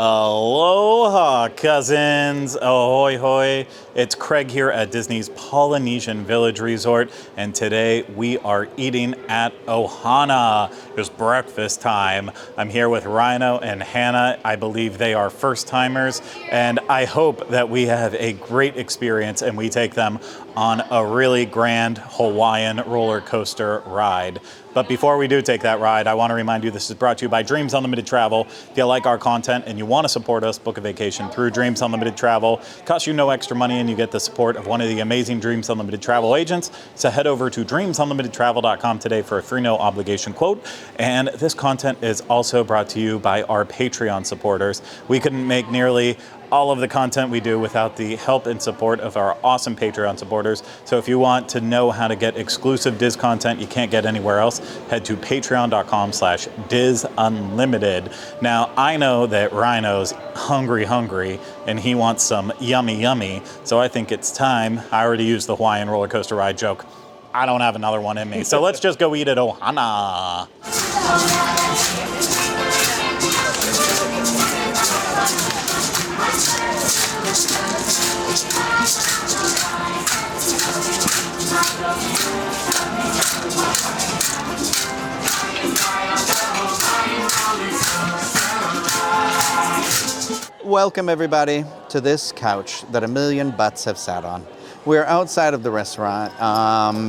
Aloha, cousins. Ahoy, hoy. It's Craig here at Disney's Polynesian Village Resort, and today we are eating at Ohana. It's breakfast time. I'm here with Rhino and Hannah. I believe they are first-timers, and I hope that we have a great experience and we take them on a really grand Hawaiian roller coaster ride. But before we do take that ride, I want to remind you this is brought to you by Dreams Unlimited Travel. If you like our content and you want to support us, book a vacation through Dreams Unlimited Travel. It costs you no extra money and you get the support of one of the amazing Dreams Unlimited Travel agents. So head over to dreamsunlimitedtravel.com today for a free no obligation quote. And this content is also brought to you by our Patreon supporters. We couldn't make nearly all of the content we do without the help and support of our awesome Patreon supporters. So if you want to know how to get exclusive DIS content you can't get anywhere else, head to patreon.com/DISUnlimited. Now, I know that Rhino's hungry, and he wants some yummy. So I think it's time. I already used the Hawaiian roller coaster ride joke. I don't have another one in me. So let's just go eat at Ohana. Welcome everybody to this couch that a million butts have sat on. We're outside of the restaurant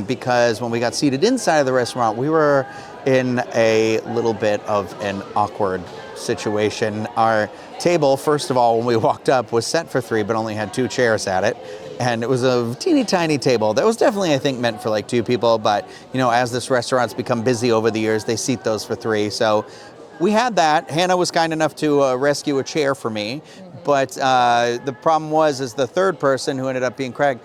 because when we got seated inside of the restaurant, we were in a little bit of an awkward situation. Our table, first of all, when we walked up, was set for 3, but only had 2 chairs at it. And it was a teeny tiny table that was definitely, I think, meant for like 2 people. But, you know, as this restaurant's become busy over the years, they seat those for 3. So we had that. Hannah was kind enough to rescue a chair for me. But the problem is the third person, who ended up being Craig,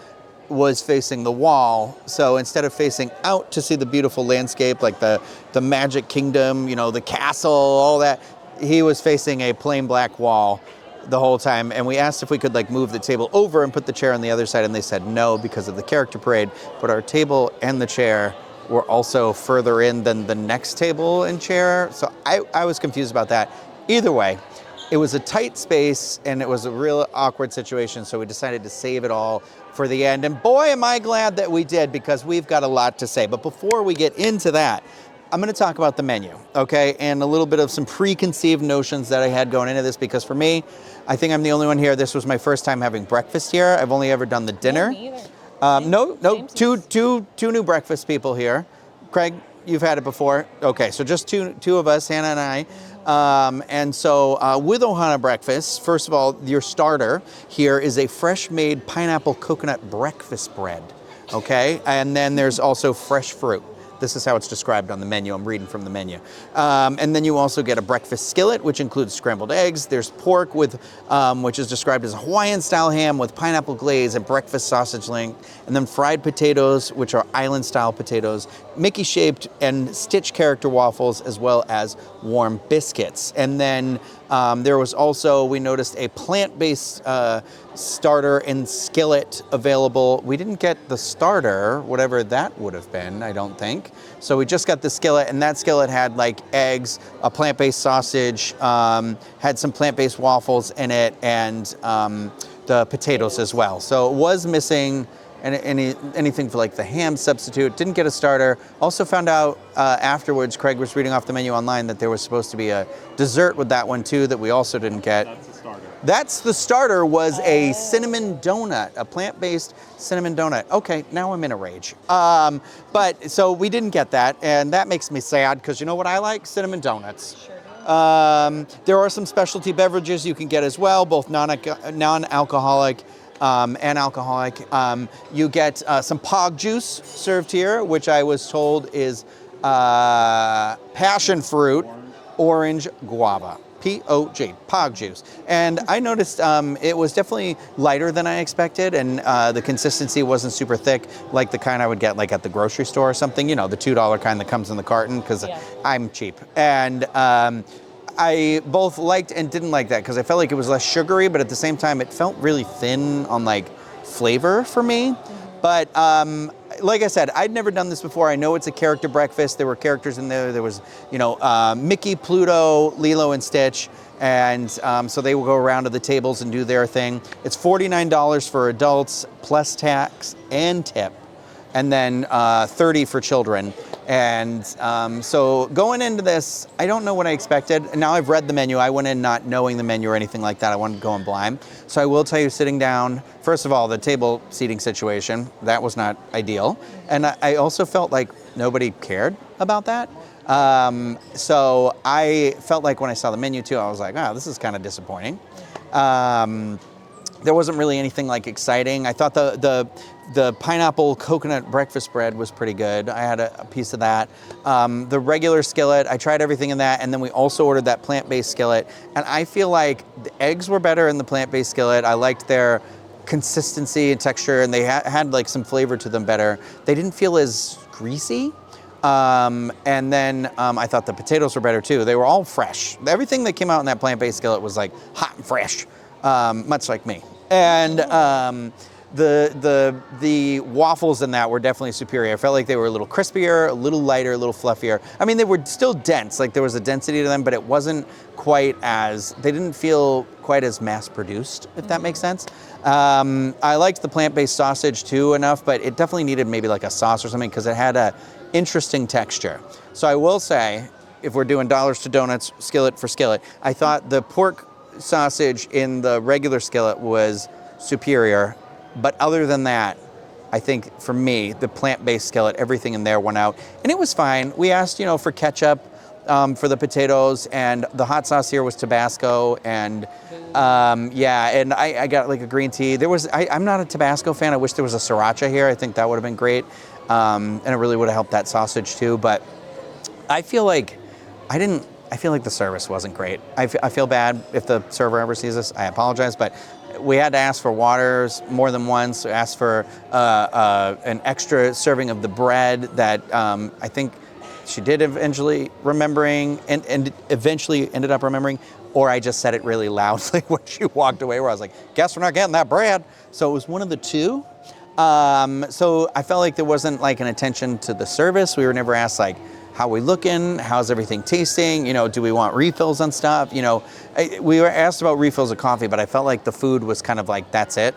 was facing the wall. So instead of facing out to see the beautiful landscape, like the Magic Kingdom, you know, the castle, all that, he was facing a plain black wall the whole time. And we asked if we could like move the table over and put the chair on the other side, and they said no because of the character parade. But our table and the chair were also further in than the next table and chair. So I was confused about that. Either way, it was a tight space and it was a real awkward situation. So we decided to save it all for the end. And boy, am I glad that we did, because we've got a lot to say. But before we get into that, I'm going to talk about the menu, okay? And a little bit of some preconceived notions that I had going into this, because for me, I think I'm the only one here. This was my first time having breakfast here. I've only ever done the dinner. Me either. Two new breakfast people here. Craig, you've had it before. Okay, so just two of us, Hannah and I. And so with Ohana breakfast, first of all, your starter here is a fresh-made pineapple coconut breakfast bread, okay? And then there's also fresh fruit. This is how it's described on the menu. I'm reading from the menu. And then you also get a breakfast skillet, which includes scrambled eggs. There's pork, which is described as a Hawaiian-style ham with pineapple glaze and breakfast sausage link. And then fried potatoes, which are island-style potatoes, Mickey-shaped and stitch character waffles, as well as warm biscuits. And then there was also, we noticed, a plant-based starter and skillet available. We didn't get the starter, whatever that would have been, I don't think. So we just got the skillet, and that skillet had like eggs, a plant-based sausage, had some plant-based waffles in it, and the potatoes as well. So it was missing anything for like the ham substitute. Didn't get a starter. Also found out afterwards, Craig was reading off the menu online, that there was supposed to be a dessert with that one too that we also didn't get. That's the starter. That's the starter, was a cinnamon donut, a plant-based cinnamon donut. Okay, now I'm in a rage. But so we didn't get that, and that makes me sad, because you know what I like? Cinnamon donuts. Sure do. There are some specialty beverages you can get as well, both non-alcoholic and alcoholic. You get some pog juice served here, which I was told is passion fruit, orange guava. P-O-G, pog juice. And I noticed it was definitely lighter than I expected, and the consistency wasn't super thick, like the kind I would get like at the grocery store or something, you know, the $2 kind that comes in the carton, because I'm cheap. And I both liked and didn't like that, because I felt like it was less sugary, but at the same time, it felt really thin on like flavor for me. But like I said, I'd never done this before. I know it's a character breakfast. There were characters in there. There was, Mickey, Pluto, Lilo, and Stitch. And so they will go around to the tables and do their thing. It's $49 for adults, plus tax and tip. And then $30 for children. And so going into this, I don't know what I expected. Now I've read the menu. I went in not knowing the menu or anything like that. I wanted to go in blind. So I will tell you, sitting down, first of all, the table seating situation, that was not ideal. And I also felt like nobody cared about that. So I felt like when I saw the menu too, I was like, oh, this is kind of disappointing. There wasn't really anything like exciting. I thought the pineapple coconut breakfast bread was pretty good. I had a piece of that. The regular skillet, I tried everything in that, and then we also ordered that plant-based skillet. And I feel like the eggs were better in the plant-based skillet. I liked their consistency and texture, and they had like some flavor to them better. They didn't feel as greasy. And then I thought the potatoes were better too. They were all fresh. Everything that came out in that plant-based skillet was like hot and fresh. Much like me. And the waffles in that were definitely superior. I felt like they were a little crispier, a little lighter, a little fluffier. I mean, they were still dense, like there was a density to them, but it wasn't quite as, they didn't feel quite as mass-produced, if that makes sense. I liked the plant-based sausage too enough, but it definitely needed maybe like a sauce or something because it had a interesting texture. So I will say, if we're doing dollars to donuts, skillet for skillet, I thought the pork sausage in the regular skillet was superior, but other than that, I think for me, the plant-based skillet, everything in there went out, and it was fine. We asked, for ketchup for the potatoes, and the hot sauce here was Tabasco, and and I got like a green tea. I'm not a Tabasco fan. I wish there was a sriracha here. I think that would have been great, and it really would have helped that sausage too. But I feel like the service wasn't great. I feel bad if the server ever sees this. I apologize, but we had to ask for waters more than once. We asked for an extra serving of the bread that I think she did eventually remembering and eventually ended up remembering, or I just said it really loudly when she walked away where I was like, guess we're not getting that bread. So it was one of the two. So I felt like there wasn't like an attention to the service. We were never asked like, how we looking? How's everything tasting? Do we want refills on stuff? We were asked about refills of coffee, but I felt like the food was kind of like, that's it,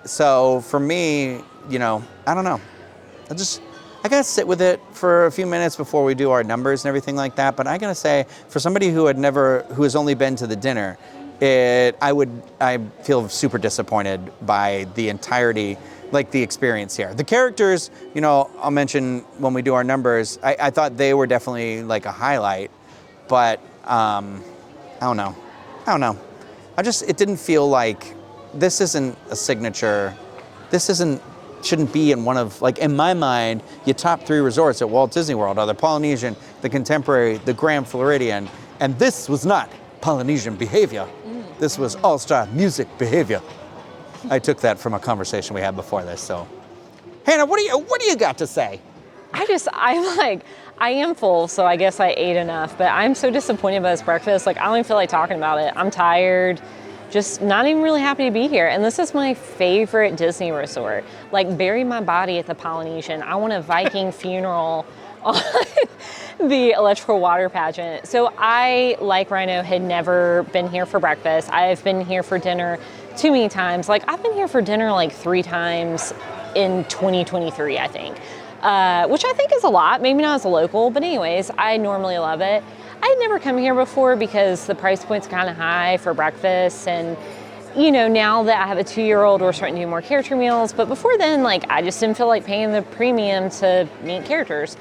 So for me, I don't know. I gotta sit with it for a few minutes before we do our numbers and everything like that. But I gotta say, for somebody who has only been to the dinner, I feel super disappointed by the entirety, like the experience here. The characters, I'll mention when we do our numbers, I thought they were definitely like a highlight, but I don't know. It didn't feel like, this isn't a signature, shouldn't be in one of, like in my mind, your top 3 resorts at Walt Disney World are the Polynesian, the Contemporary, the Grand Floridian, and this was not Polynesian behavior. This was all-star music behavior. I took that from a conversation we had before this. So, Hannah, what do you got to say? I am full, so I guess I ate enough, but I'm so disappointed by this breakfast. Like, I don't even feel like talking about it. I'm tired, just not even really happy to be here. And this is my favorite Disney resort. Like, bury my body at the Polynesian. I want a Viking funeral on the electrical water pageant. So I, like Rhino, had never been here for breakfast. I've been here for dinner too many times. Like, I've been here for dinner like 3 times in 2023, I think, which I think is a lot. Maybe not as a local, but anyways, I normally love it. I had never come here before because the price point's kind of high for breakfast, and now that I have a 2-year-old, we're starting to do more character meals, but before then, like, I just didn't feel like paying the premium to meet characters.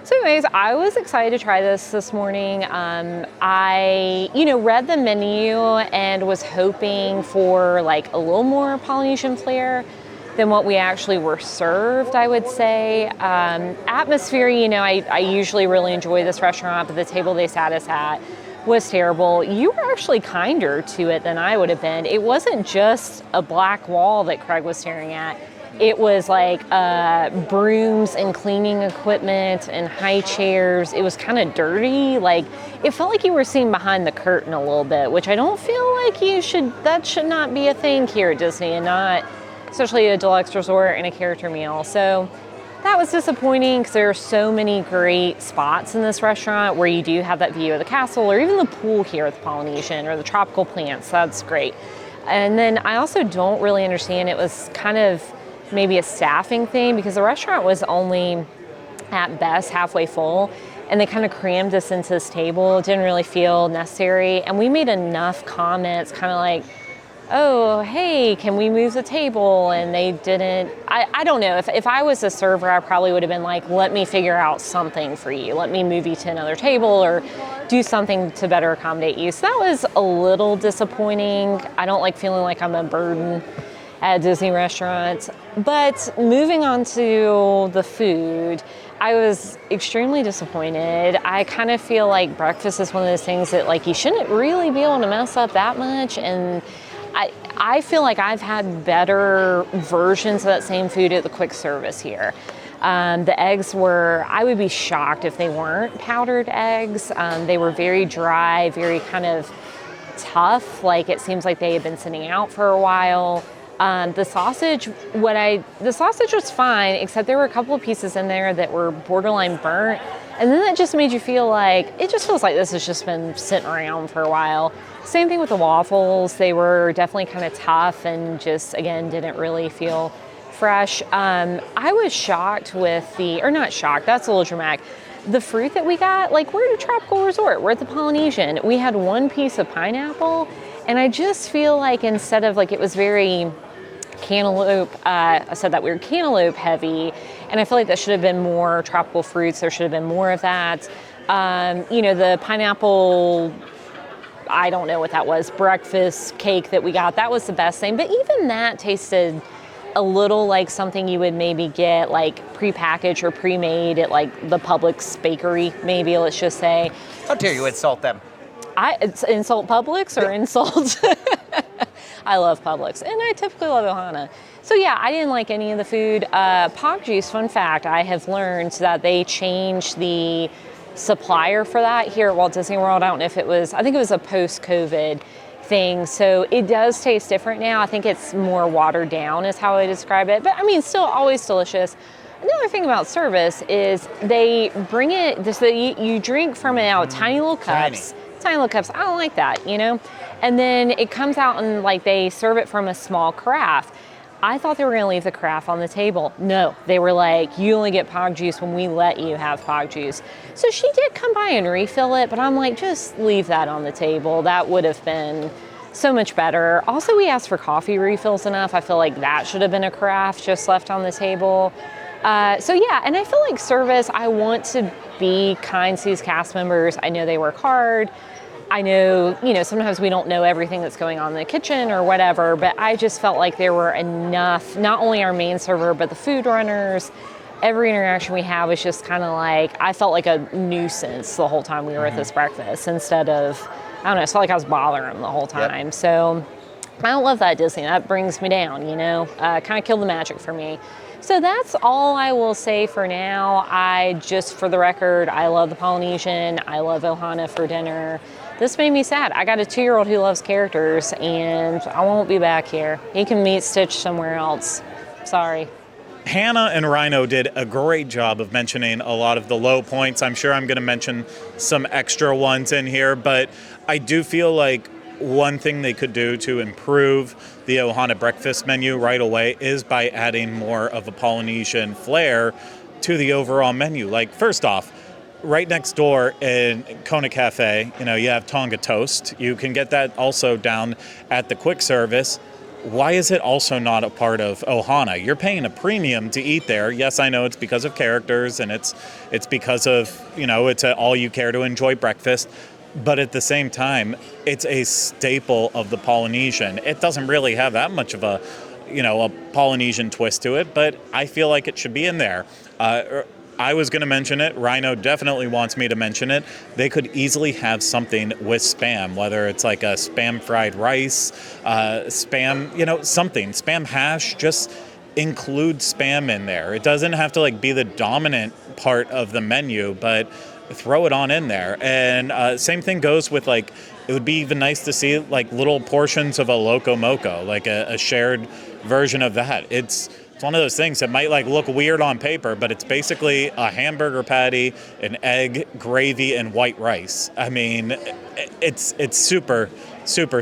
So anyways, I was excited to try this morning. I, read the menu and was hoping for like a little more Polynesian flair than what we actually were served, I would say. Atmosphere, I usually really enjoy this restaurant, but the table they sat us at was terrible. You were actually kinder to it than I would have been. It wasn't just a black wall that Craig was staring at. It was like brooms and cleaning equipment and high chairs. It was kind of dirty. Like, it felt like you were seeing behind the curtain a little bit, which I don't feel like that should not be a thing here at Disney, and not especially a deluxe resort and a character meal. So that was disappointing because there are so many great spots in this restaurant where you do have that view of the castle or even the pool here at the Polynesian or the tropical plants. That's great. And then I also don't really understand, it was kind of maybe a staffing thing because the restaurant was only at best halfway full, and they kind of crammed us into this table. It didn't really feel necessary. And we made enough comments kind of like, oh, hey, can we move the table? And they didn't. I don't know. If I was a server, I probably would have been like, let me figure out something for you. Let me move you to another table or do something to better accommodate you. So that was a little disappointing. I don't like feeling like I'm a burden at a Disney restaurant. But moving on to the food, I was extremely disappointed. I kind of feel like breakfast is one of those things that like you shouldn't really be able to mess up that much. And I feel like I've had better versions of that same food at the quick service here. The eggs were, I would be shocked if they weren't powdered eggs. They were very dry, very kind of tough. Like it seems like they had been sitting out for a while. The sausage was fine, except there were a couple of pieces in there that were borderline burnt. And then that just made you feel like, it just feels like this has just been sitting around for a while. Same thing with the waffles. They were definitely kind of tough and just, again, didn't really feel fresh. I was shocked with not shocked, that's a little dramatic. The fruit that we got, like we're at a tropical resort, we're at the Polynesian. We had one piece of pineapple, and I just feel like instead of like, it was very cantaloupe, I said that weird cantaloupe heavy, and I feel like that should have been more tropical fruits. There should have been more of that. The pineapple, I don't know what that was, breakfast cake that we got, that was the best thing. But even that tasted a little like something you would maybe get like prepackaged or pre-made at like the Publix bakery, maybe, let's just say. How dare you insult them? Insult Publix or insult? I love Publix, and I typically love Ohana. So yeah, I didn't like any of the food. Pog juice, fun fact, I have learned that they changed the supplier for that here at Walt Disney World. I don't know if I think it was a post-COVID thing. So it does taste different now. I think it's more watered down is how I describe it. But I mean, still always delicious. Another thing about service is they bring it, so you drink from it out tiny little cups. Tiny little cups. I don't like that, And then it comes out and like they serve it from a small carafe. I thought they were going to leave the carafe on the table. No, they were like, you only get Pog juice when we let you have Pog juice. So she did come by and refill it, but I'm like, just leave that on the table. That would have been so much better. Also, we asked for coffee refills enough. I feel like that should have been a carafe just left on the table. So yeah, and I feel like service, I want to be kind to these cast members. I know they work hard. I know, sometimes we don't know everything that's going on in the kitchen or whatever, but I just felt like there were enough, not only our main server, but the food runners. Every interaction we have was just kind of like, I felt like a nuisance the whole time we were at this breakfast instead of, I don't know, I felt like I was bothering them the whole time. Yep. So I don't love that at Disney. That brings me down, kind of killed the magic for me. So that's all I will say for now. For the record, I love the Polynesian. I love Ohana for dinner. This made me sad. I got a 2-year-old who loves characters, and I won't be back here. He can meet Stitch somewhere else. Sorry. Hannah and Rhino did a great job of mentioning a lot of the low points. I'm sure I'm going to mention some extra ones in here, but I do feel like one thing they could do to improve the Ohana breakfast menu right away is by adding more of a Polynesian flair to the overall menu. Like, first off, right next door in Kona Cafe, you have Tonga toast. You can get that also down at the quick service. Why is it also not a part of Ohana? You're paying a premium to eat there. Yes, I know it's because of characters and it's because of, it's an all you care to enjoy breakfast. But at the same time, it's a staple of the Polynesian. It doesn't really have that much of a Polynesian twist to it, but I feel like it should be in there. I was going to mention it. Rhino definitely wants me to mention it. They could easily have something with Spam, whether it's like a Spam fried rice, Spam, something. Spam hash, just include Spam in there. It doesn't have to be the dominant part of the menu, but throw it on in there. And same thing goes with it would be even nice to see little portions of a Loco Moco, a shared version of that. It's one of those things that might like look weird on paper, but it's basically a hamburger patty, an egg, gravy, and white rice. I mean, it's super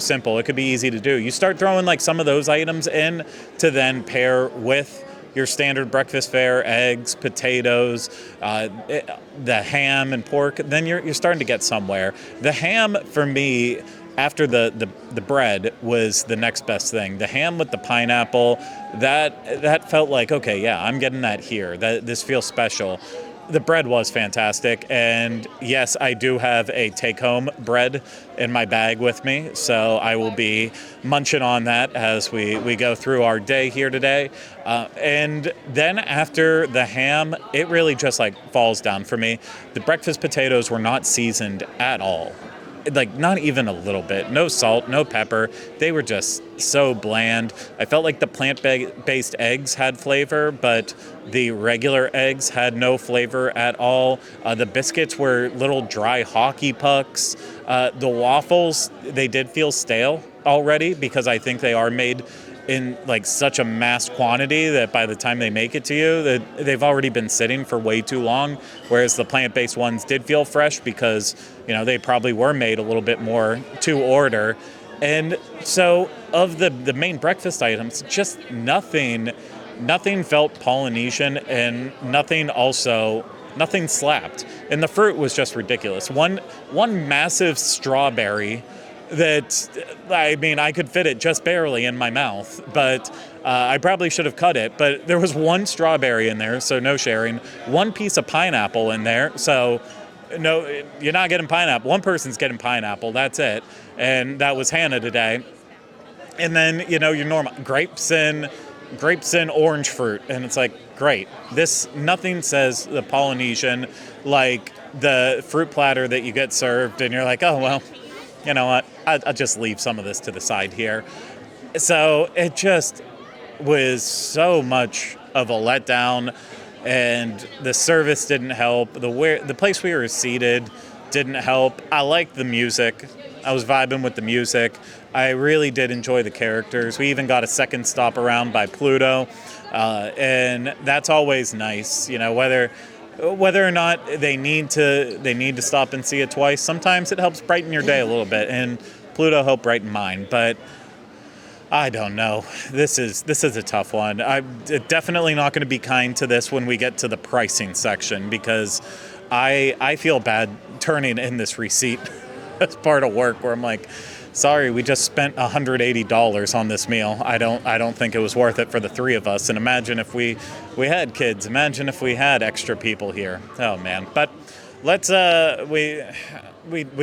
simple. It could be easy to do. You start throwing like some of those items in to then pair with your standard breakfast fare, eggs, potatoes, the ham and pork, then you're starting to get somewhere. The ham, for me, after the bread, was the next best thing. The ham with the pineapple, that felt like, okay, yeah, I'm getting that here. This feels special. The bread was fantastic, and yes, I do have a take-home bread in my bag with me, so I will be munching on that as we go through our day here today. And then after the ham, it really just like falls down for me. The breakfast potatoes were not seasoned at all. Like, not even a little bit. No salt, no pepper. They were just so bland. I felt like the plant-based eggs had flavor, but the regular eggs had no flavor at all. The biscuits were little dry hockey pucks. The waffles, they did feel stale already because I think they are made in like such a mass quantity that by the time they make it to you, that they've already been sitting for way too long. Whereas the plant-based ones did feel fresh because, you know, they probably were made a little bit more to order. And so of the main breakfast items, just nothing felt Polynesian, and nothing slapped. And the fruit was just ridiculous. One massive strawberry that, I mean, I could fit it just barely in my mouth, but I probably should have cut it. But there was one strawberry in there, so no sharing. One piece of pineapple in there, so no, you're not getting pineapple. One person's getting pineapple, that's it. And that was Hannah today. And then, you know, your normal grapes and orange fruit. And it's like, great. Nothing says the Polynesian like the fruit platter that you get served, and you're like, oh, well, you know what, I'll just leave some of this to the side here. So it just was so much of a letdown, and the service didn't help. The place we were seated didn't help. I liked the music. I was vibing with the music. I really did enjoy the characters. We even got a second stop around by Pluto, and that's always nice. You know, whether or not they need to stop and see it twice, sometimes it helps brighten your day a little bit, and Pluto helped brighten mine. But I don't know. This is a tough one. I'm definitely not going to be kind to this when we get to the pricing section, because I feel bad turning in this receipt as part of work where I'm like, sorry, we just spent $180 on this meal. I don't think it was worth it for the three of us. And imagine if we had kids. Imagine if we had extra people here. Oh man. But let's we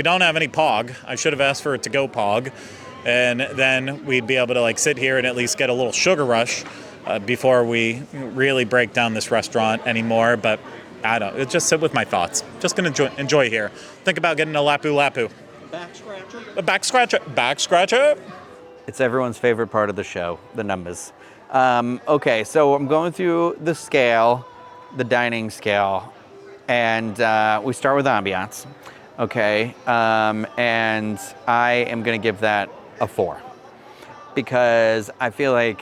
don't have any POG. I should have asked for a to-go POG, and then we'd be able to like sit here and at least get a little sugar rush before we really break down this restaurant anymore. But I don't. Just sit with my thoughts. Just gonna enjoy here. Think about getting a lapu lapu. Back scratcher. A back scratcher. Back scratcher. It's everyone's favorite part of the show, the numbers. Okay, so I'm going through the scale, the dining scale, and we start with ambiance. Okay, and I am going to give that a 4 because I feel like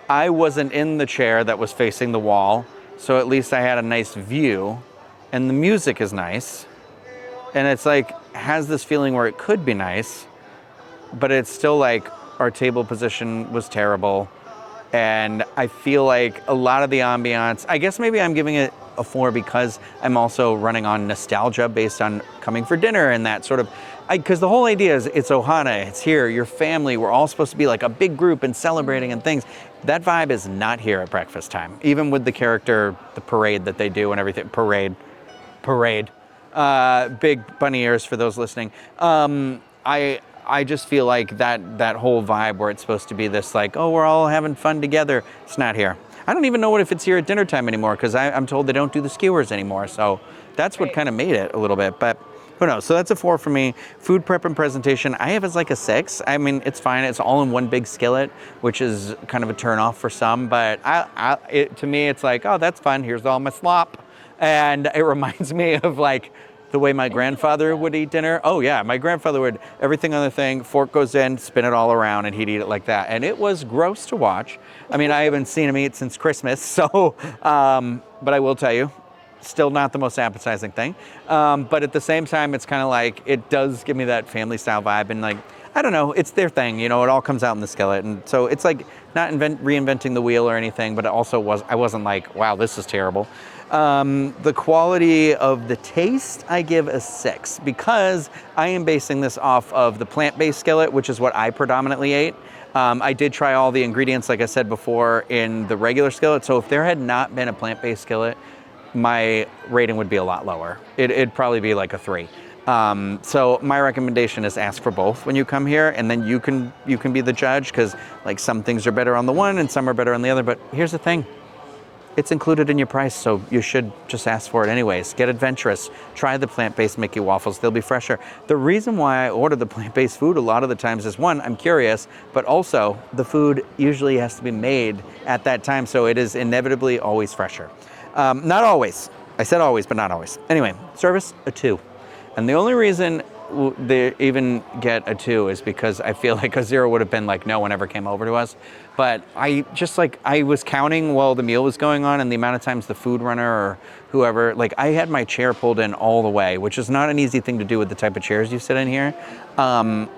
I wasn't in the chair that was facing the wall, so at least I had a nice view, and the music is nice, and it's like has this feeling where it could be nice, but it's still like our table position was terrible, and I feel like a lot of the ambiance, I guess maybe I'm giving it a 4 because I'm also running on nostalgia based on coming for dinner and that sort of, because the whole idea is it's Ohana, it's here, your family, we're all supposed to be like a big group and celebrating and things. That vibe is not here at breakfast time, even with the character, the parade that they do and everything. Parade. Big bunny ears for those listening. I just feel like that whole vibe where it's supposed to be this like, oh, we're all having fun together. It's not here. I don't even know if it's here at dinner time anymore, because I'm told they don't do the skewers anymore. So that's what kind of made it a little bit. But who knows? So that's a 4 for me. Food prep and presentation, I have as like a 6. I mean, it's fine. It's all in one big skillet, which is kind of a turn off for some. But to me, it's like, oh, that's fun. Here's all my slop. And it reminds me of like the way my grandfather would eat dinner. Oh yeah, my grandfather would, everything on the thing, fork goes in, spin it all around, and he'd eat it like that. And it was gross to watch. I mean, I haven't seen him eat since Christmas, so, but I will tell you, still not the most appetizing thing. But at the same time, it's kind of like, it does give me that family style vibe, and like, I don't know, it's their thing, you know, it all comes out in the skillet. And so it's like not reinventing the wheel or anything, but it also I wasn't like, wow, this is terrible. The quality of the taste, I give a 6 because I am basing this off of the plant-based skillet, which is what I predominantly ate. I did try all the ingredients, like I said before, in the regular skillet. So if there had not been a plant-based skillet, my rating would be a lot lower. It'd probably be like a 3. So my recommendation is ask for both when you come here, and then you can be the judge, because like some things are better on the one and some are better on the other. But here's the thing. It's included in your price, so you should just ask for it anyways. Get adventurous. Try the plant-based Mickey waffles. They'll be fresher. The reason why I order the plant-based food a lot of the times is, one, I'm curious, but also the food usually has to be made at that time, so it is inevitably always fresher. Not always. I said always, but not always. Anyway, service, a 2. And the only reason they even get a 2 is because I feel like a 0 would have been like no one ever came over to us. But I was counting while the meal was going on, and the amount of times the food runner or whoever, like I had my chair pulled in all the way, which is not an easy thing to do with the type of chairs you sit in here.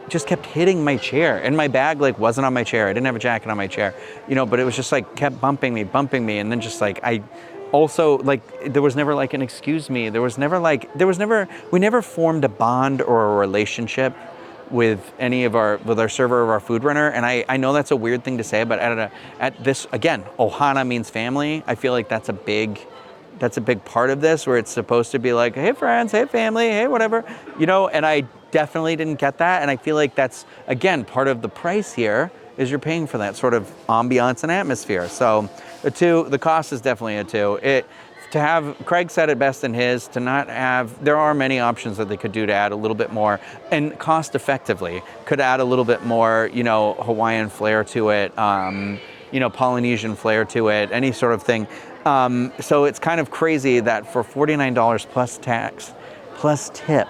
Just kept hitting my chair, and my bag like wasn't on my chair. I didn't have a jacket on my chair, you know, but it was just like kept bumping me, and then just like also, like, there was never like an excuse me. We never formed a bond or a relationship with our server or our food runner. And I know that's a weird thing to say, but at this, again, Ohana means family. I feel like that's a big part of this, where it's supposed to be like, hey friends, hey family, hey whatever, you know, and I definitely didn't get that. And I feel like that's, again, part of the price here is you're paying for that sort of ambiance and atmosphere. So a 2, the cost is definitely a 2. Craig said it best in his, there are many options that they could do to add a little bit more, and cost effectively could add a little bit more, you know, Hawaiian flair to it, you know, Polynesian flair to it, any sort of thing. So it's kind of crazy that for $49 plus tax, plus tip,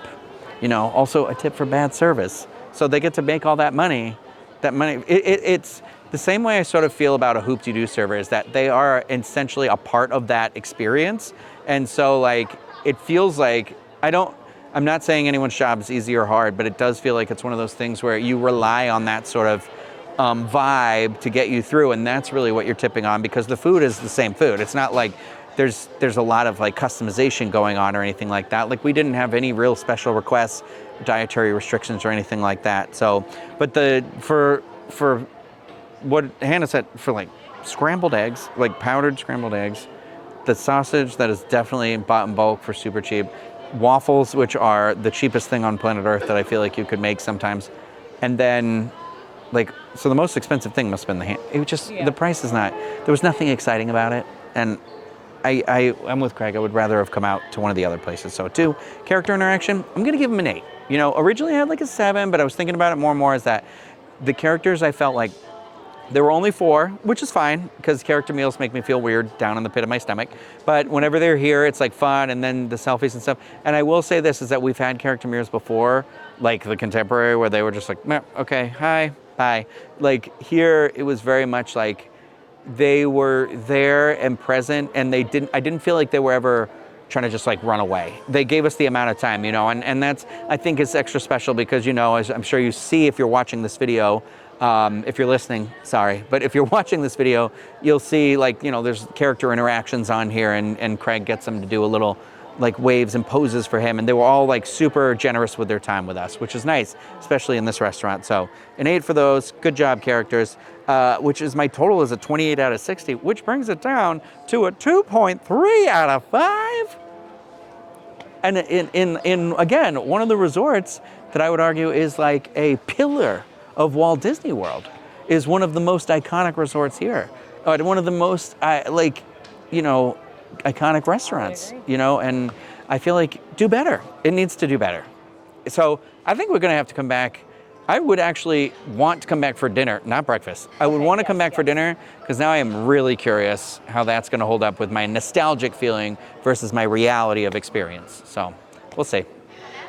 you know, also a tip for bad service. So they get to make all that money. It's the same way I sort of feel about a Hoop-de-Doo server, is that they are essentially a part of that experience. And so like, it feels like, I'm not saying anyone's job is easy or hard, but it does feel like it's one of those things where you rely on that sort of vibe to get you through. And that's really what you're tipping on, because the food is the same food. It's not like there's a lot of like customization going on or anything like that. Like we didn't have any real special requests, dietary restrictions or anything like that. So, but for what Hannah said, for like scrambled eggs, like powdered scrambled eggs, the sausage that is definitely bought in bulk for super cheap, waffles, which are the cheapest thing on planet Earth that I feel like you could make sometimes, and then like, so the most expensive thing must have been the ham. It was just, the price is not, there was nothing exciting about it, and I'm with Craig. I would rather have come out to one of the other places. So 2, character interaction, I'm gonna give him an 8. You know, originally I had like a 7, but I was thinking about it more and more, is that the characters, I felt like there were only 4, which is fine, because character meals make me feel weird down in the pit of my stomach. But whenever they're here, it's like fun, and then the selfies and stuff. And I will say this, is that we've had character meals before, like the Contemporary, where they were just like, meh, okay, hi, bye. Like here, it was very much like they were there and present, and I didn't feel like they were ever trying to just like run away. They gave us the amount of time, you know, and that's, I think, is extra special, because, you know, as I'm sure you see if you're watching this video, if you're listening, sorry, but if you're watching this video, you'll see, like, you know, there's character interactions on here, and Craig gets them to do a little like waves and poses for him, and they were all like super generous with their time with us, which is nice, especially in this restaurant. So an 8 for those. Good job, characters. Which is, my total is a 28 out of 60, which brings it down to a 2.3 out of 5. And in again, one of the resorts that I would argue is like a pillar of Walt Disney World, is one of the most iconic resorts here. One of the most, like, you know, iconic restaurants, you know, and I feel like do better. It needs to do better. So I think we're gonna have to come back. I would actually want to come back for dinner, not breakfast. I would want to come back for dinner, because now I am really curious how that's gonna hold up with my nostalgic feeling versus my reality of experience. So We'll see.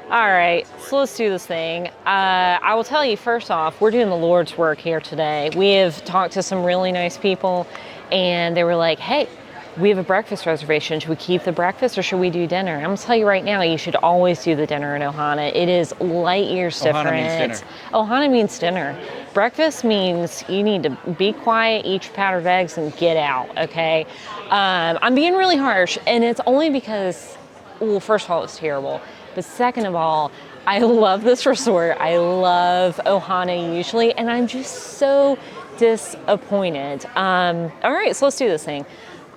All right, so let's do this thing. I will tell you, first off, we're doing the Lord's work here today. We have talked to some really nice people, and they were like, hey, we have a breakfast reservation. Should we keep the breakfast or should we do dinner? I'm gonna tell you right now, you should always do the dinner in Ohana. It is light years different. Ohana means dinner. Ohana means dinner. Breakfast means you need to be quiet, eat your powdered eggs, and get out, okay? I'm being really harsh, and it's only because, well, first of all, it's terrible. But second of all, I love this resort. I love Ohana usually, and I'm just so disappointed. All right, so let's do this thing.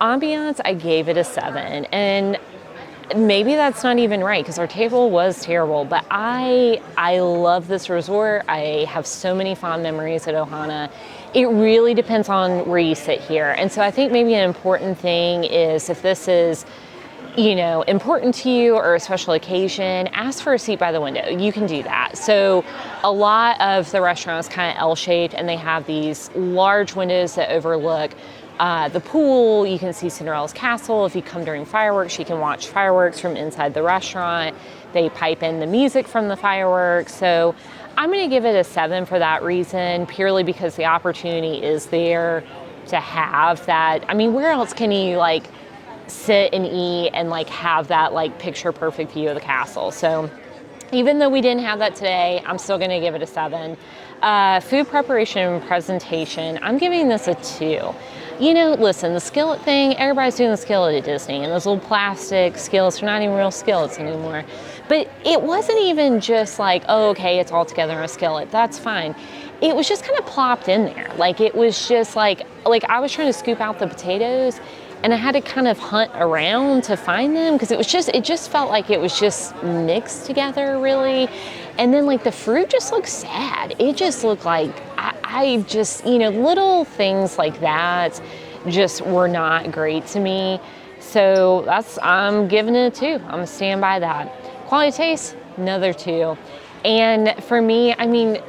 Ambiance, I gave it a 7, and maybe that's not even right because our table was terrible, but I love this resort. I have so many fond memories at Ohana. It really depends on where you sit here, and so I think maybe an important thing is if this is important to you or a special occasion, ask for a seat by the window. You can do that. So a lot of the restaurant is kind of L-shaped, and they have these large windows that overlook the pool. You can see Cinderella's castle. If you come during fireworks, you can watch fireworks from inside the restaurant. They pipe in the music from the fireworks. So I'm going to give it a 7 for that reason, purely because the opportunity is there to have that. I mean, where else can you sit and eat and have that picture perfect view of the castle? So even though we didn't have that today, I'm still going to give it a 7. Food preparation and presentation, I'm giving this a 2. Listen, the skillet thing, everybody's doing the skillet at Disney, and those little plastic skillets are not even real skillets anymore. But it wasn't even just oh, okay, it's all together in a skillet. That's fine. It was just kind of plopped in there. It was just like I was trying to scoop out the potatoes, and I had to kind of hunt around to find them because it just felt like it was just mixed together, really. And then the fruit just looked sad. It just looked like I just, little things like that just were not great to me. So I'm giving it a 2. I'm gonna stand by that. Quality of taste, another 2. And for me, I mean,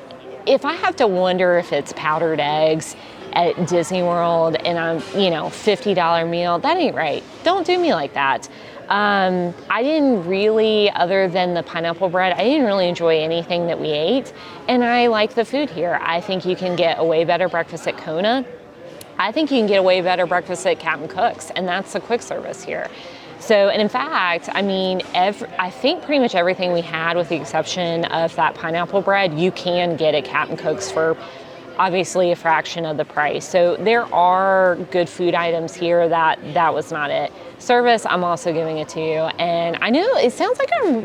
if I have to wonder if it's powdered eggs at Disney World and I'm, $50 meal, that ain't right. Don't do me like that. I didn't really, other than the pineapple bread, I didn't really enjoy anything that we ate. And I like the food here. I think you can get a way better breakfast at Kona. I think you can get a way better breakfast at Captain Cook's, and that's the quick service here. So, and in fact, I mean, I think pretty much everything we had, with the exception of that pineapple bread, you can get at Captain Cook's for obviously a fraction of the price. So there are good food items here. That was not it. Service, I'm also giving it to you. And I know it sounds like I'm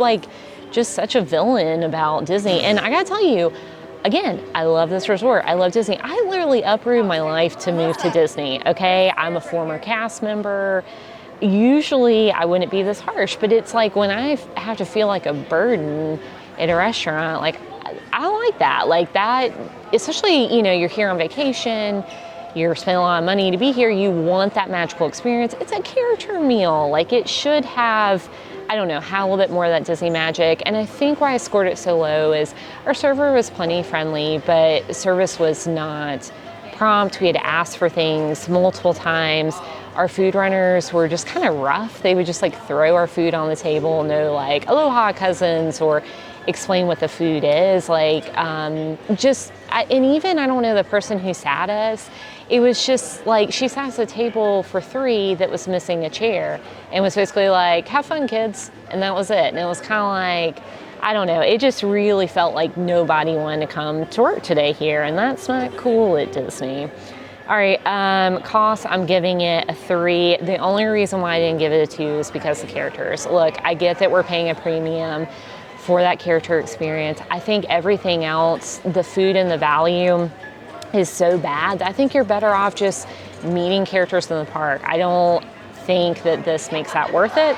just such a villain about Disney. And I gotta tell you, again, I love this resort. I love Disney. I literally uprooted my life to move to Disney, okay? I'm a former cast member. Usually I wouldn't be this harsh, but it's when I have to feel like a burden at a restaurant, I like that, especially, you're here on vacation, you're spending a lot of money to be here, you want that magical experience. It's a character meal. It should have, I don't know, have a little bit more of that Disney magic. And I think why I scored it so low is our server was plenty friendly, but service was not prompt. We had to ask for things multiple times. Our food runners were just kind of rough. They would just throw our food on the table, no aloha cousins, or explain what the food is, and even, I don't know, the person who sat us, it was just she sat at a table for 3 that was missing a chair, and was basically have fun, kids, and that was it. And it was kind of I don't know, it just really felt like nobody wanted to come to work today here, and that's not cool at Disney. All right, cost, I'm giving it a 3. The only reason why I didn't give it a 2 is because of the characters. Look, I get that we're paying a premium for that character experience. I think everything else, the food and the value, is so bad. I think you're better off just meeting characters in the park. I don't think that this makes that worth it.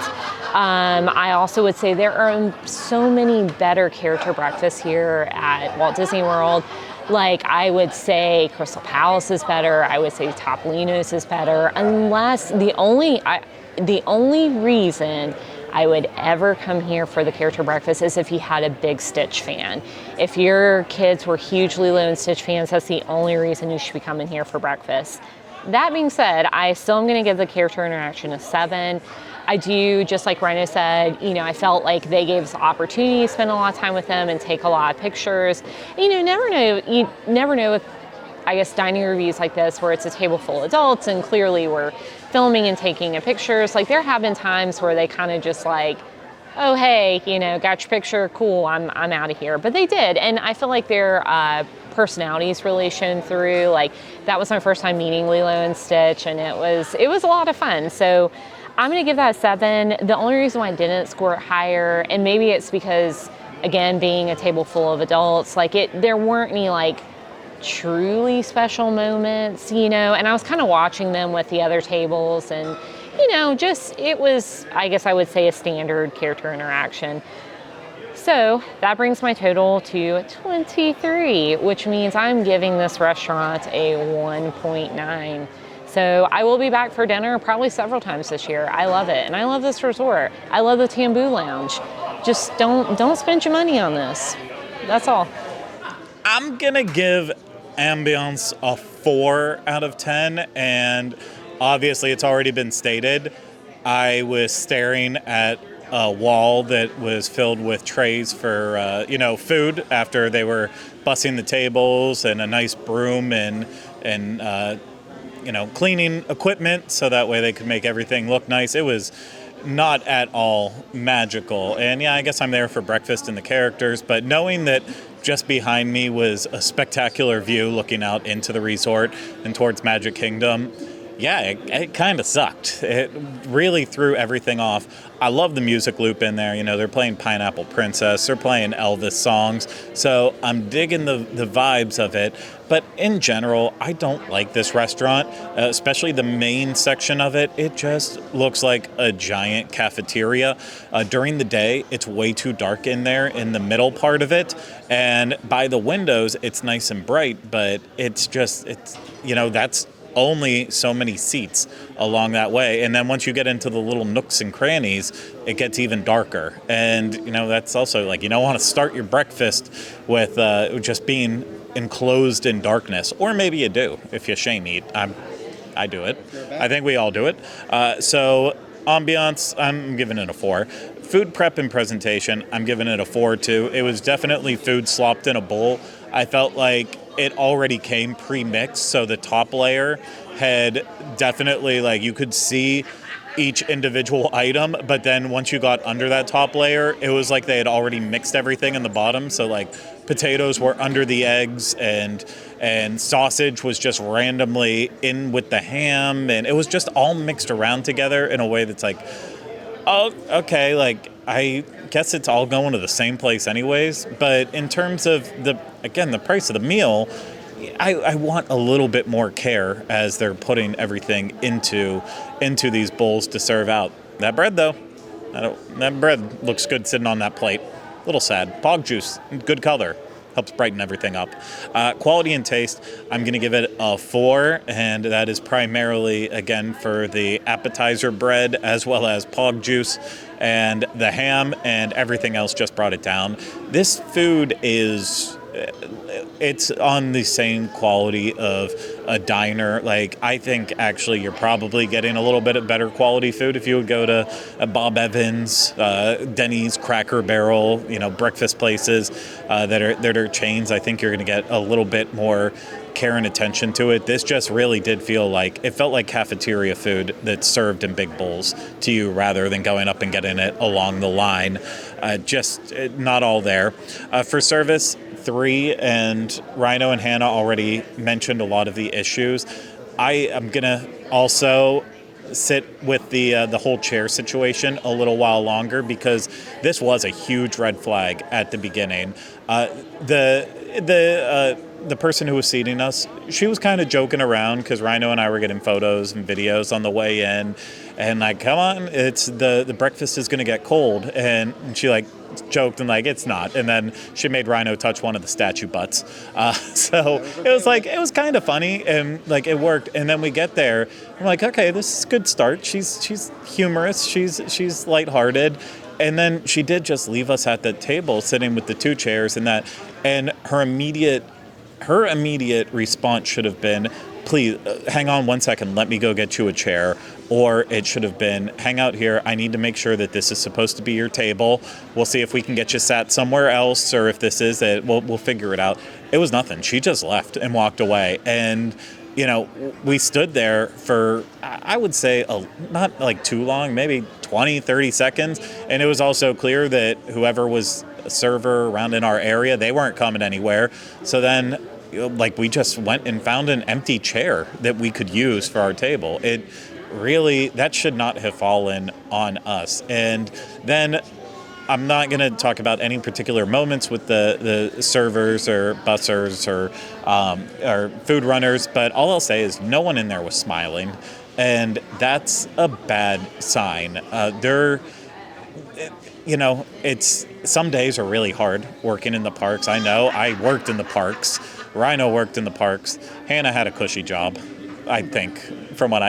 I also would say there are so many better character breakfasts here at Walt Disney World. I would say Crystal Palace is better. I would say Topolino's is better, unless the only reason I would ever come here for the character breakfast is if you had a big Stitch fan. If your kids were huge Lilo and Stitch fans, that's the only reason you should be coming here for breakfast. That being said, I still am going to give the character interaction a 7. I do, just like Rhino said, I felt like they gave us the opportunity to spend a lot of time with them and take a lot of pictures. And, you never know with, I guess, dining reviews like this where it's a table full of adults and clearly we're filming and taking pictures. Like there have been times where they kind of just like, oh, hey, got your picture, cool, I'm out of here. But they did, and I feel like their personalities really shone through. Like that was my first time meeting Lilo and Stitch, and it was a lot of fun. So I'm gonna give that a 7. The only reason why I didn't score it higher, and maybe it's because, again, being a table full of adults, there weren't any like truly special moments, and I was kind of watching them with the other tables, and it was, I guess I would say, a standard character interaction. So that brings my total to 23, which means I'm giving this restaurant a 1.9. So I will be back for dinner probably several times this year. I love it, and I love this resort. I love the Tambu Lounge. Just don't spend your money on this. That's all. I'm gonna give ambiance a 4 out of 10, and obviously it's already been stated. I was staring at a wall that was filled with trays for food after they were bussing the tables, and a nice broom and cleaning equipment so that way they could make everything look nice. It was not at all magical. And yeah, I guess I'm there for breakfast and the characters, but knowing that just behind me was a spectacular view looking out into the resort and towards Magic Kingdom, yeah, it kind of sucked. It really threw everything off. I love the music loop in there. They're playing Pineapple Princess. They're playing Elvis songs. So I'm digging the vibes of it. But in general, I don't like this restaurant, especially the main section of it. It just looks like a giant cafeteria. During the day, it's way too dark in there in the middle part of it. And by the windows, it's nice and bright, but it's that's only so many seats along that way. And then once you get into the little nooks and crannies, it gets even darker. And, that's also like, you don't want to start your breakfast with just being enclosed in darkness. Or maybe you do if you shame eat. I do it. I think we all do it. So ambiance, I'm giving it a 4. Food prep and presentation, I'm giving it a 4 too. It was definitely food slopped in a bowl. I felt like it already came pre-mixed, so the top layer had definitely, like, you could see each individual item, but then once you got under that top layer, it was like they had already mixed everything in the bottom. So like potatoes were under the eggs, and sausage was just randomly in with the ham, and it was just all mixed around together in a way that's like, oh, okay, like I guess it's all going to the same place anyways. But in terms of the price of the meal, I want a little bit more care as they're putting everything into these bowls to serve out. That bread though, that bread looks good sitting on that plate. A little sad. Pog juice, good color. Helps brighten everything up. Quality and taste, I'm going to give it a 4, and that is primarily, again, for the appetizer bread as well as pog juice, and the ham and everything else just brought it down. This food it's on the same quality of a diner. Like, I think actually you're probably getting a little bit of better quality food if you would go to Bob Evans, Denny's, Cracker Barrel, breakfast places that are chains. I think you're going to get a little bit more care and attention to it. This just really did feel like, it felt like cafeteria food that's served in big bowls to you rather than going up and getting it along the line. Just not all there. For service, 3, and Rhino and Hannah already mentioned a lot of the issues. I am going to also sit with the whole chair situation a little while longer, because this was a huge red flag at the beginning. The person who was seating us, she was kind of joking around because Rhino and I were getting photos and videos on the way in, and like, come on, it's the breakfast is going to get cold, and she like joked and like, it's not, and then she made Rhino touch one of the statue butts. So it was kind of funny, and like it worked. And then we get there, I'm like, okay, this is a good start. She's humorous, she's lighthearted. And then she did just leave us at the table sitting with the 2 chairs and her her immediate response should have been, please, hang on 1 second, let me go get you a chair. Or it should have been, hang out here, I need to make sure that this is supposed to be your table. We'll see if we can get you sat somewhere else, or if this is it, we'll figure it out. It was nothing. She just left and walked away. And, you know, we stood there for, I would say, not like too long, maybe 20, 30 seconds. And it was also clear that whoever was a server around in our area, they weren't coming anywhere. So then, like, we just went and found an empty chair that we could use for our table. It really, that should not have fallen on us. And then I'm not going to talk about any particular moments with the servers or bussers or food runners, but all I'll say is no one in there was smiling, and that's a bad sign. It's some days are really hard working in the parks. I know. I worked in the parks. Rhino worked in the parks. Hannah had a cushy job, I think,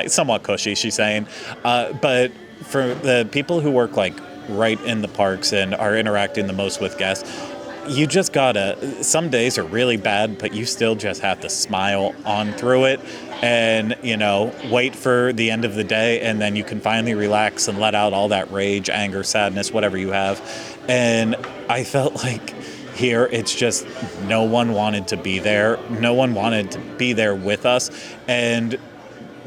somewhat cushy, she's saying. But for the people who work like right in the parks and are interacting the most with guests, you just gotta, some days are really bad, but you still just have to smile on through it and, wait for the end of the day, and then you can finally relax and let out all that rage, anger, sadness, whatever you have. And I felt like here, it's just no one wanted to be there. No one wanted to be there with us. And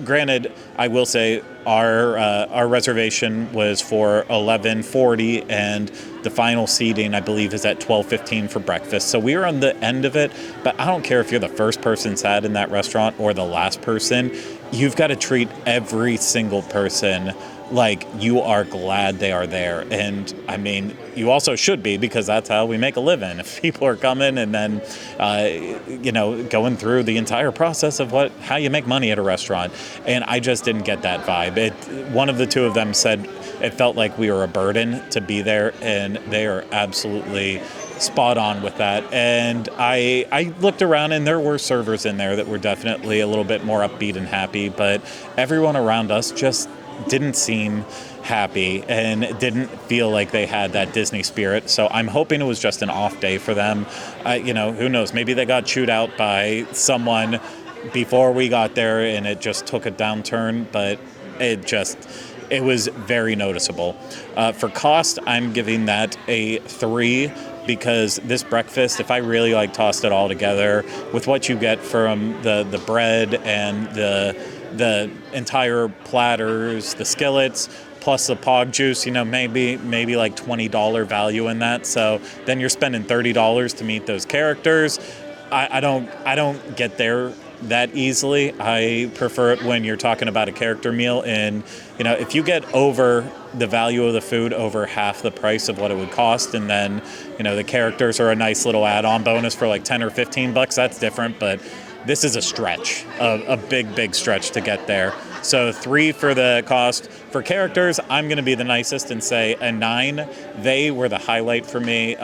granted, I will say our reservation was for 11:40, and the final seating, I believe, is at 12:15 for breakfast. So we were on the end of it, but I don't care if you're the first person sat in that restaurant or the last person. You've got to treat every single person like you are glad they are there. And I mean, you also should be, because that's how we make a living. If people are coming and then, going through the entire process of how you make money at a restaurant. And I just didn't get that vibe. One of the two of them said it felt like we were a burden to be there, and they are absolutely spot on with that. And I looked around, and there were servers in there that were definitely a little bit more upbeat and happy, but everyone around us just didn't seem happy and didn't feel like they had that Disney spirit. So I'm hoping it was just an off day for them. Who knows? Maybe they got chewed out by someone before we got there and it just took a downturn, but it was very noticeable. For cost, I'm giving that a 3, because this breakfast, if I really tossed it all together with what you get from the bread and the entire platters, the skillets, plus the pog juice, maybe like $20 value in that. So then you're spending $30 to meet those characters. I don't get there that easily. I prefer it when you're talking about a character meal, and if you get over the value of the food over half the price of what it would cost, and then the characters are a nice little add-on bonus for like 10 or 15 bucks, that's different. But this is a stretch, a big stretch to get there. So 3 for the cost. For characters, I'm going to be the nicest and say a 9. They were the highlight for me.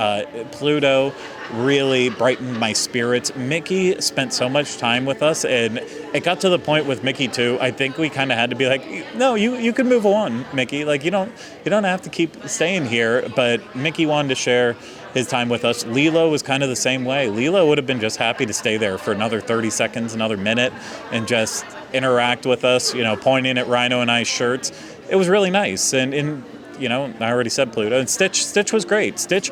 Pluto really brightened my spirits. Mickey spent so much time with us, and it got to the point with Mickey too. I think we kind of had to be like, no, you can move on, Mickey. Like you don't have to keep staying here. But Mickey wanted to share his time with us. Lilo was kind of the same way. Lilo would have been just happy to stay there for another 30 seconds, another minute, and just interact with us, pointing at Rhino and I's shirts. It was really nice. And I already said Pluto. And Stitch was great. Stitch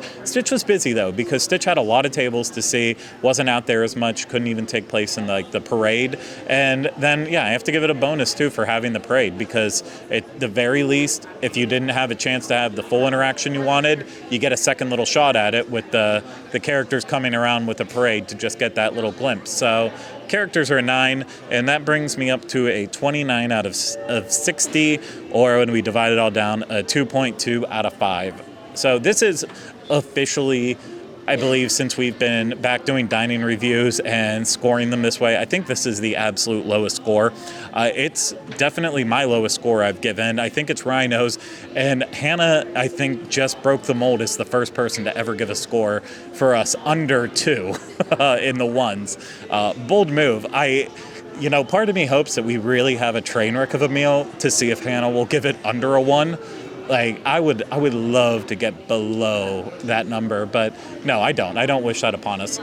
was busy, though, because Stitch had a lot of tables to see, wasn't out there as much, couldn't even take place in the parade. And then, I have to give it a bonus, too, for having the parade, because at the very least, if you didn't have a chance to have the full interaction you wanted, you get a second little shot at it with the characters coming around with the parade to just get that little glimpse. So characters are a 9, and that brings me up to a 29 out of 60, or when we divide it all down, a 2.2 out of 5. So this is officially, I believe, since we've been back doing dining reviews and scoring them this way, I think this is the absolute lowest score. It's definitely my lowest score I've given. I think it's Rhino's. And Hannah, I think, just broke the mold as the first person to ever give a score for us under 2 in the ones. Bold move. Part of me hopes that we really have a train wreck of a meal to see if Hannah will give it under a 1. I would love to get below that number, but no, I don't. I don't wish that upon us.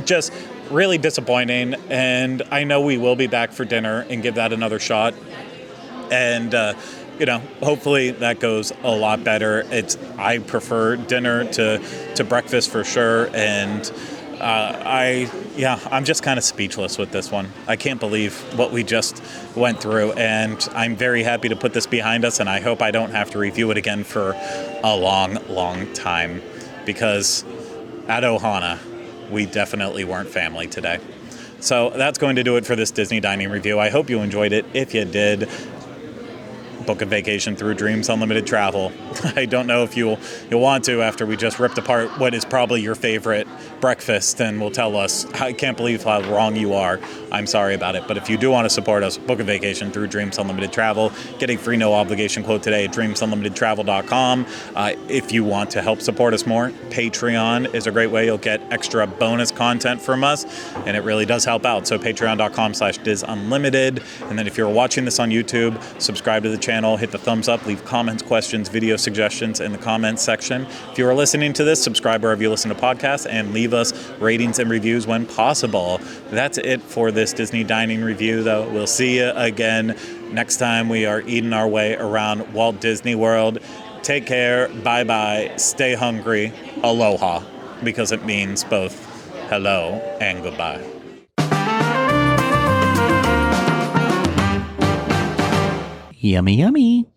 Just really disappointing. And I know we will be back for dinner and give that another shot. And, hopefully that goes a lot better. I prefer dinner to breakfast for sure. And I'm just kind of speechless with this one. I can't believe what we just went through, and I'm very happy to put this behind us, and I hope I don't have to review it again for a long, long time, because at Ohana, we definitely weren't family today. So that's going to do it for this Disney dining review. I hope you enjoyed it. If you did, book a vacation through Dreams Unlimited Travel. I don't know if you'll want to after we just ripped apart what is probably your favorite breakfast and will tell us, I can't believe how wrong you are. I'm sorry about it. But if you do want to support us, book a vacation through Dreams Unlimited Travel. Get a free no obligation quote today at dreamsunlimitedtravel.com. If you want to help support us more, Patreon is a great way. You'll get extra bonus content from us, and it really does help out. So patreon.com/DISUnlimited. And then if you're watching this on YouTube, subscribe to the channel, hit the thumbs up, leave comments, questions, video suggestions in the comments section. If you are listening to this, subscribe wherever you listen to podcasts and leave us ratings and reviews when possible. That's it for this Disney dining review, though. We'll see you again next time we are eating our way around Walt Disney World. Take care, bye-bye, stay hungry, aloha, because it means both hello and goodbye. Yummy, yummy.